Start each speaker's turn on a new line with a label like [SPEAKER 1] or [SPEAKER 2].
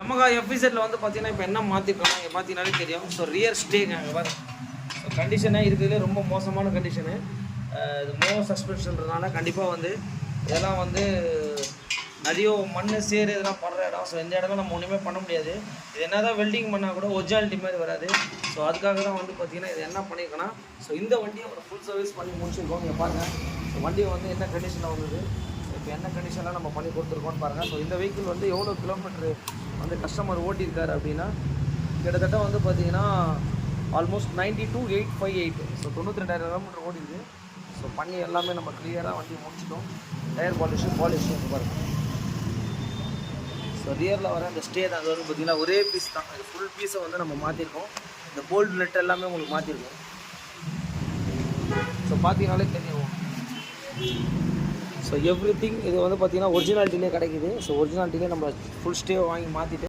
[SPEAKER 1] நமக்கு எஃபிசெட்டில் வந்து பார்த்தீங்கன்னா இப்போ என்ன மாற்றிருக்கோம் இங்கே பார்த்தீங்கன்னாலே தெரியும். ஸோ ரியர் ஸ்டேங்க அங்கே பாருங்க. ஸோ கண்டிஷனே இருக்கிறதுலே ரொம்ப மோசமான கண்டிஷனு. இது சஸ்பென்ஷன்றதுனால கண்டிப்பாக வந்து இதெல்லாம் வந்து நிறைய மண் சேரு இதெல்லாம் படுற இடம். ஸோ இந்த இடம்லாம் நம்ம ஒன்றுமே பண்ண முடியாது. இது என்ன தான் வெல்டிங் பண்ணால் கூட ஒரிஜினாலிட்டி மாதிரி வராது. ஸோ அதுக்காக தான் வந்து பார்த்திங்கன்னா இது என்ன பண்ணியிருக்கோன்னா, ஸோ இந்த வண்டியை ஒரு ஃபுல் சர்வீஸ் பண்ணி முடிச்சிருக்கோம். இங்கே பாருங்கள். ஸோ வண்டியை வந்து என்ன கண்டிஷனில் வந்தது, இப்போ என்ன கண்டிஷனில் நம்ம பண்ணி கொடுத்துருக்கோம்னு பாருங்கள். ஸோ இந்த வெஹிக்கிள் வந்து எவ்வளோ கிலோமீட்டரு வந்து கஸ்டமர் ஓட்டியிருக்காரு அப்படின்னா கிட்டத்தட்ட வந்து பார்த்திங்கன்னா ஆல்மோஸ்ட் 92,858. ஸோ 92,000 கிலோமீட்டர் ஓடிடுது. ஸோ பண்ணி எல்லாமே நம்ம கிளியராக வண்டி முடிச்சிட்டோம். டயர் பாலிஷு பாருங்கள். ஸோ ரியரில் வர அந்த ஸ்டே தான். அது வந்து பார்த்திங்கன்னா ஒரே பீஸ் தான். இது ஃபுல் பீஸை வந்து நம்ம மாற்றிருக்கோம். இந்த போல்ட் நெட் எல்லாமே உங்களுக்கு மாற்றிருக்கோம். ஸோ பார்த்தீங்கனாலே தெரியும். ஸோ எவ்ரி திங் இது வந்து பார்த்திங்கன்னா ஒரிஜினாலிட்டிலே கிடைக்குது. ஸோ ஒரிஜினாலிட்டிலே நம்ம ஃபுல் ஸ்டே வாங்கி மாற்றிட்டு